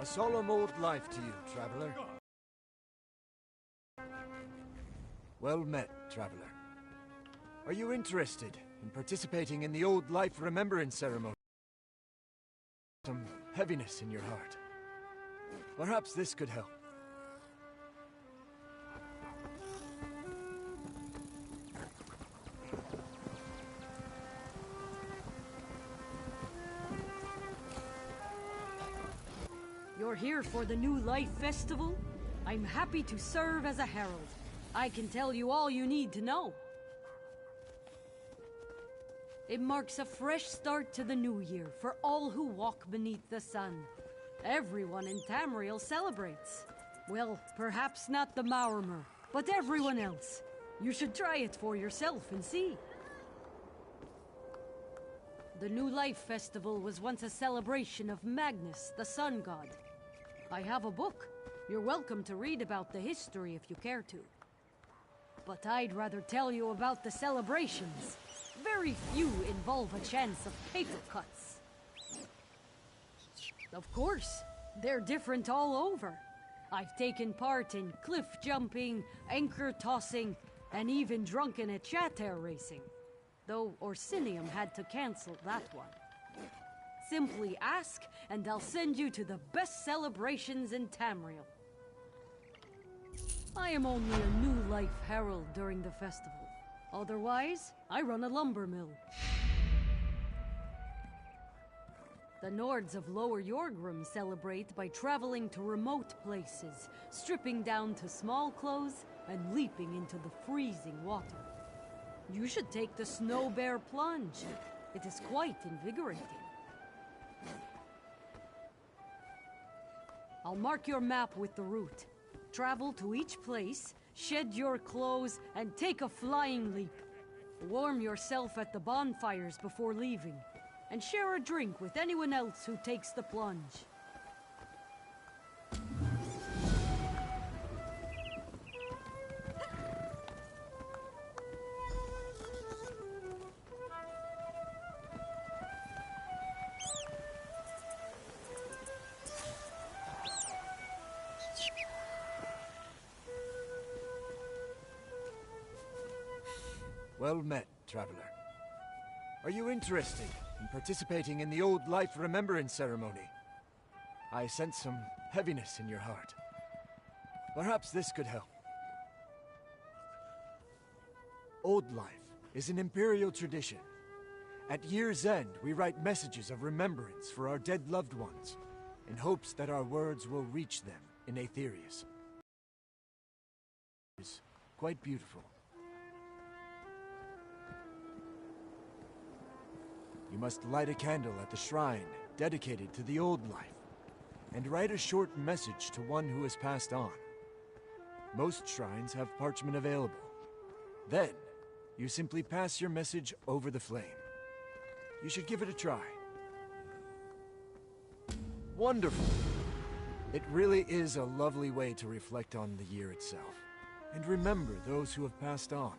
solemn old life to you, traveler. Well met, traveler. Are you interested in participating in the old life remembrance ceremony? Some heaviness in your heart. Perhaps this could help. You're here for the New Life Festival? I'm happy to serve as a herald. I can tell you all you need to know. It marks a fresh start to the new year for all who walk beneath the sun. Everyone in Tamriel celebrates. Well, perhaps not the Maormer, but everyone else. You should try it for yourself and see. The New Life Festival was once a celebration of Magnus, the sun god. I have a book. You're welcome to read about the history if you care to. But I'd rather tell you about the celebrations. Very few involve a chance of paper cuts. Of course, they're different all over. I've taken part in cliff jumping, anchor tossing, and even drunken at chatter racing. Though Orsinium had to cancel that one. Simply ask, and I'll send you to the best celebrations in Tamriel. I am only a New Life herald during the festival. Otherwise, I run a lumber mill. The Nords of Lower Yorgrim celebrate by traveling to remote places, stripping down to small clothes, and leaping into the freezing water. You should take the Snow Bear plunge. It is quite invigorating. I'll mark your map with the route. Travel to each place, shed your clothes, and take a flying leap. Warm yourself at the bonfires before leaving, and share a drink with anyone else who takes the plunge. Well met, traveler. Are you interested in participating in the old life remembrance ceremony? I sense some heaviness in your heart. Perhaps this could help. Old life is an imperial tradition. At year's end, we write messages of remembrance for our dead loved ones, in hopes that our words will reach them in Aetherius. It's quite beautiful. You must light a candle at the shrine dedicated to the old life, and write a short message to one who has passed on. Most shrines have parchment available. Then, you simply pass your message over the flame. You should give it a try. Wonderful! It really is a lovely way to reflect on the year itself, and remember those who have passed on.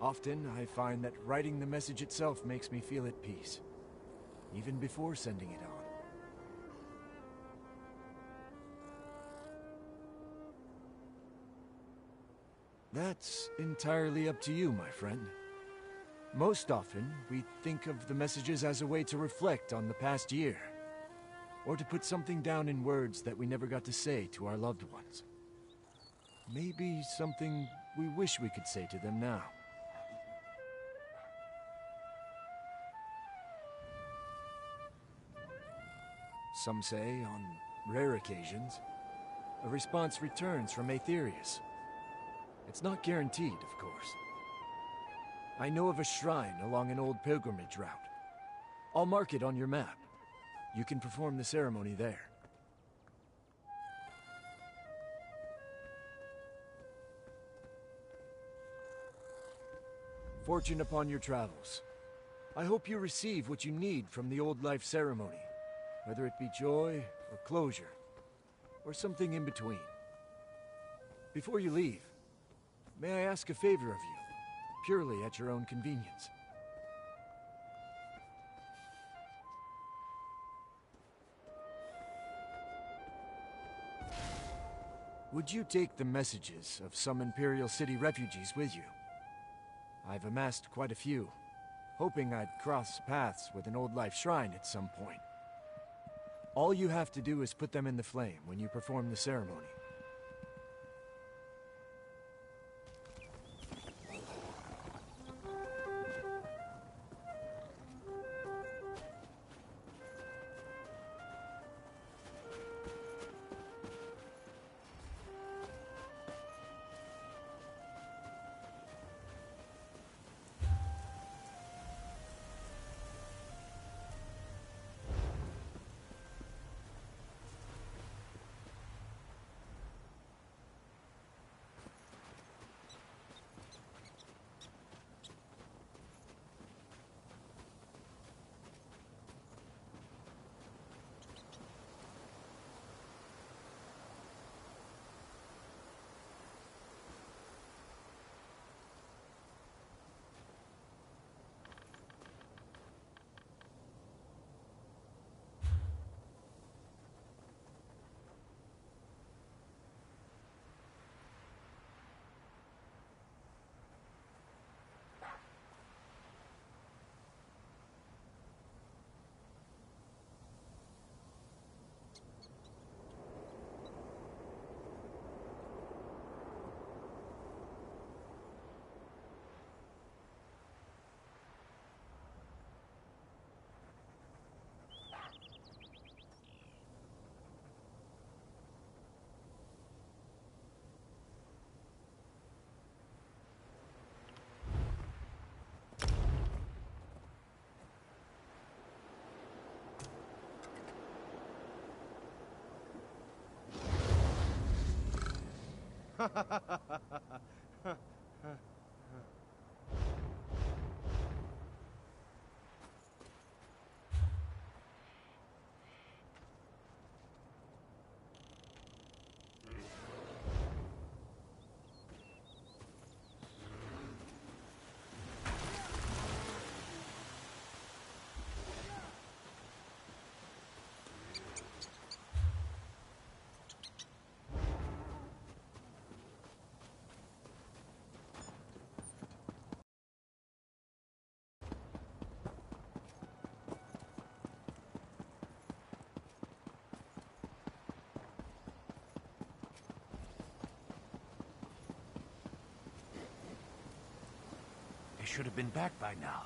Often, I find that writing the message itself makes me feel at peace, even before sending it on. That's entirely up to you, my friend. Most often, we think of the messages as a way to reflect on the past year, or to put something down in words that we never got to say to our loved ones. Maybe something we wish we could say to them now. Some say, on rare occasions, a response returns from Aetherius. It's not guaranteed, of course. I know of a shrine along an old pilgrimage route. I'll mark it on your map. You can perform the ceremony there. Fortune upon your travels. I hope you receive what you need from the old life ceremony. Whether it be joy, or closure, or something in between. Before you leave, may I ask a favor of you, purely at your own convenience? would you take the messages of some Imperial City refugees with you? I've amassed quite a few, hoping I'd cross paths with an old life shrine at some point. All you have to do is put them in the flame when you perform the ceremony. They should have been back by now.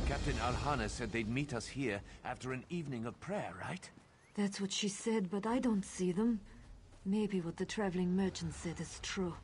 Captain Alhana said they'd meet us here after an evening of prayer, right? That's what she said, but I don't see them. Maybe what the traveling merchant said is true.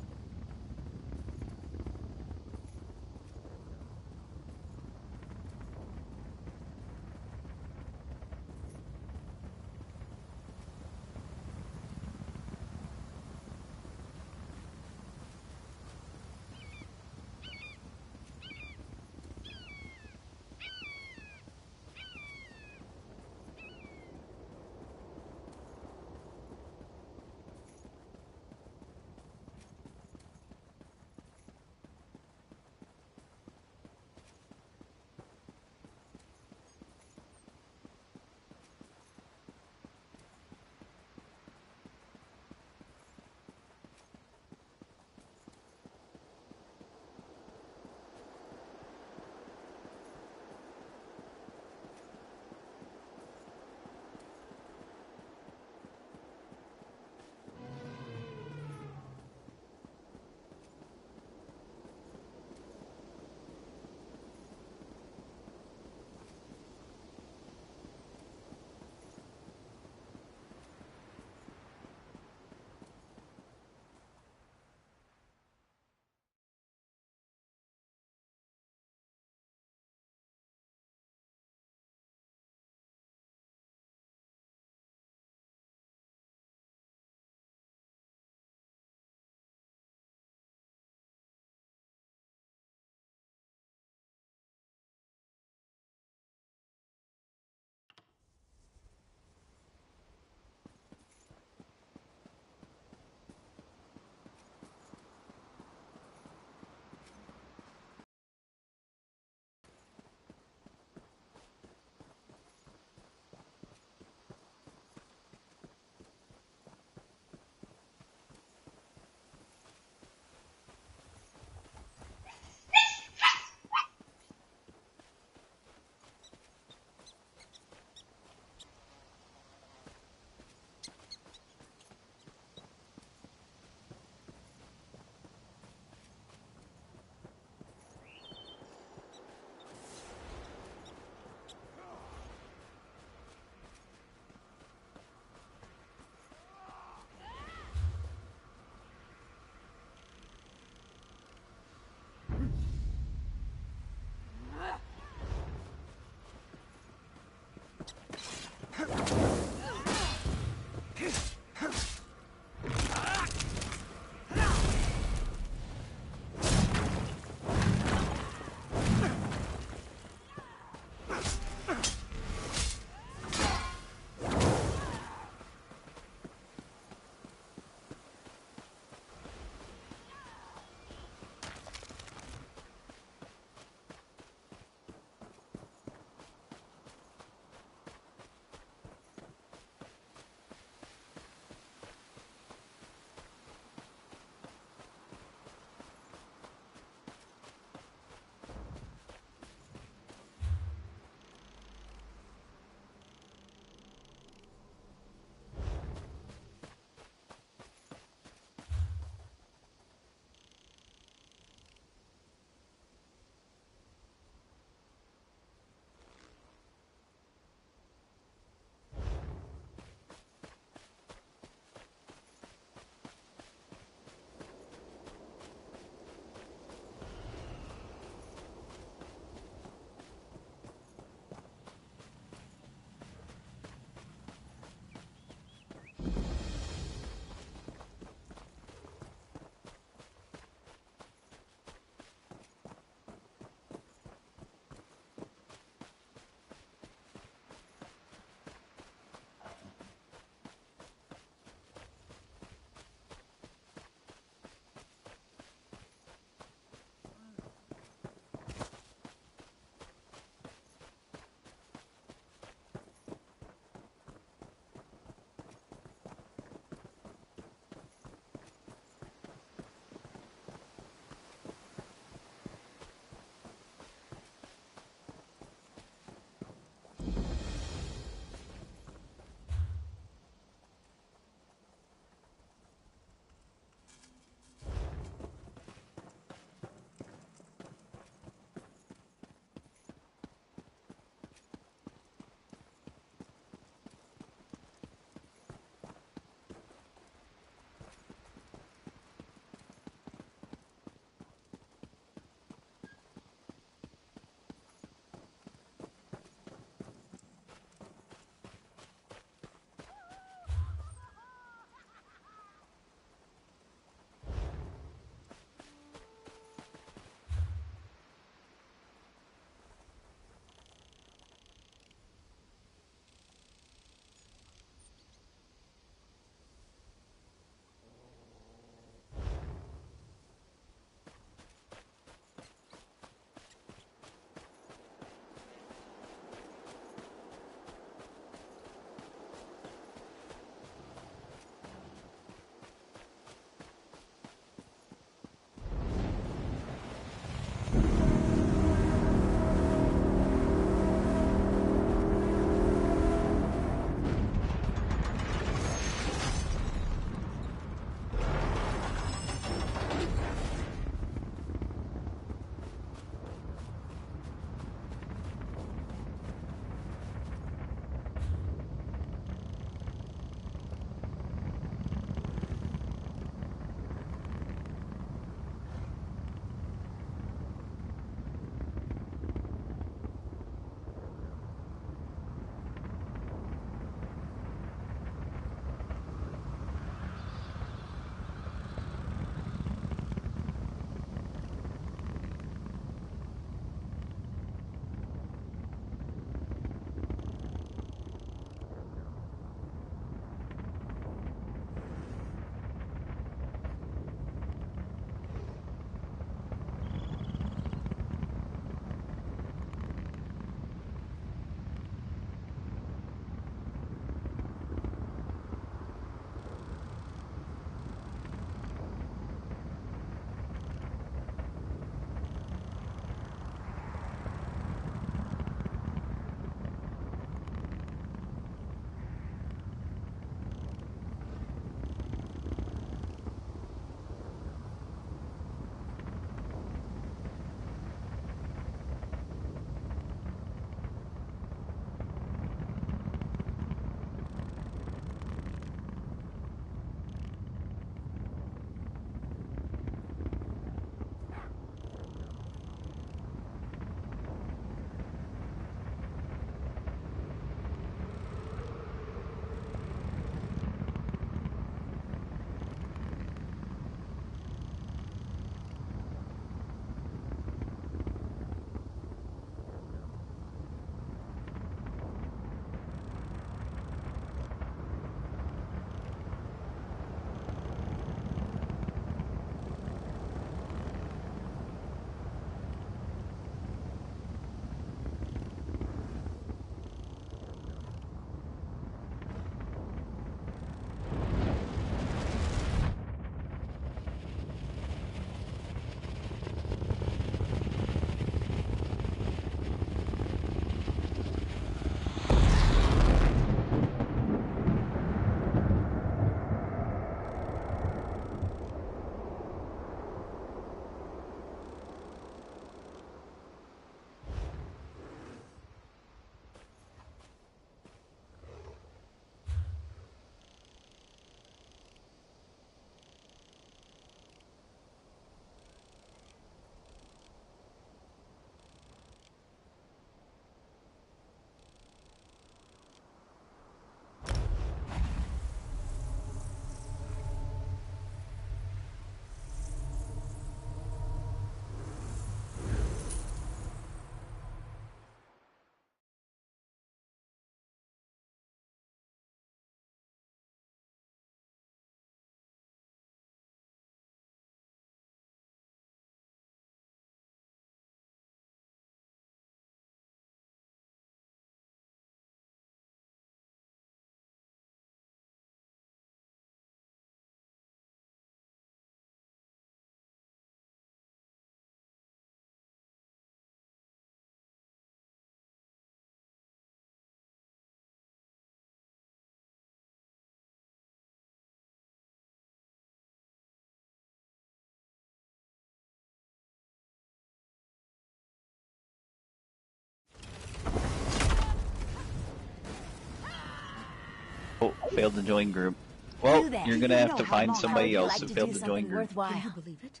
Oh, failed to join group. Well, Do that. you're Do gonna you have know to how find long somebody I would else like who to failed do to join something group. worthwhile? Can you believe it?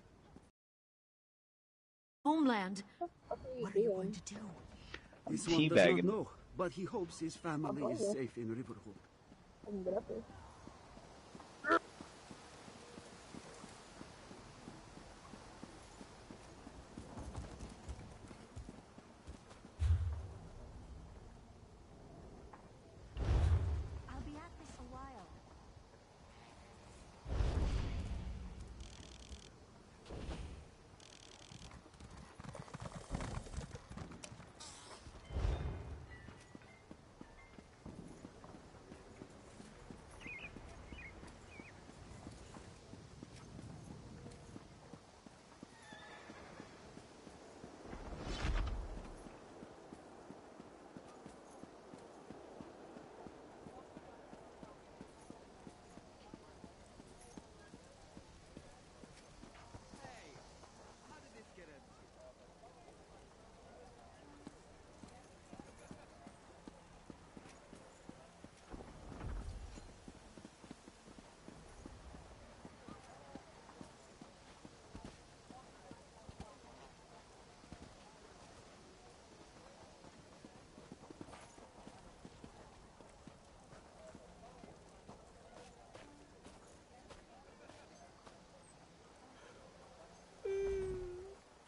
Homeland. What are you going to do? This one does Teabagging. not know, but he hopes his family is safe in Riverhold. I'll be at this a while.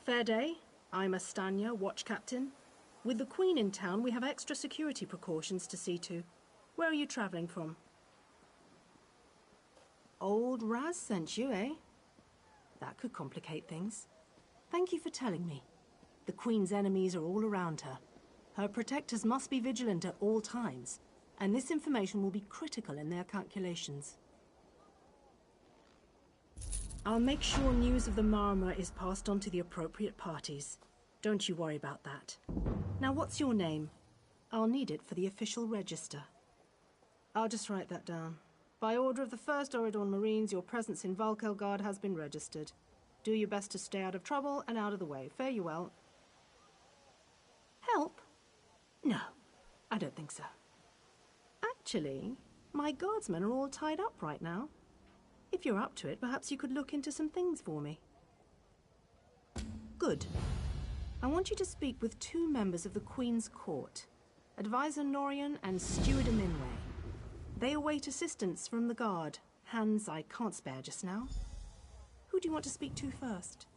Fair day. I'm Astanya, watch captain. With the Queen in town, we have extra security precautions to see to. Where are you traveling from? Old Raz sent you, eh? That could complicate things. Thank you for telling me. The Queen's enemies are all around her. Her protectors must be vigilant at all times, and this information will be critical in their calculations. I'll make sure news of the Marmor is passed on to the appropriate parties. Don't you worry about that. Now, what's your name? I'll need it for the official register. I'll just write that down. By order of the 1st Oridon Marines, your presence in Valkelgard has been registered. Do your best to stay out of trouble and out of the way. Fare you well. Help? No, I don't think so. Actually, my guardsmen are all tied up right now. If you're up to it, perhaps you could look into some things for me. Good. I want you to speak with 2 members of the Queen's Court, Advisor Norian and Steward Aminway. They await assistance from the guard, hands I can't spare just now. Who do you want to speak to first?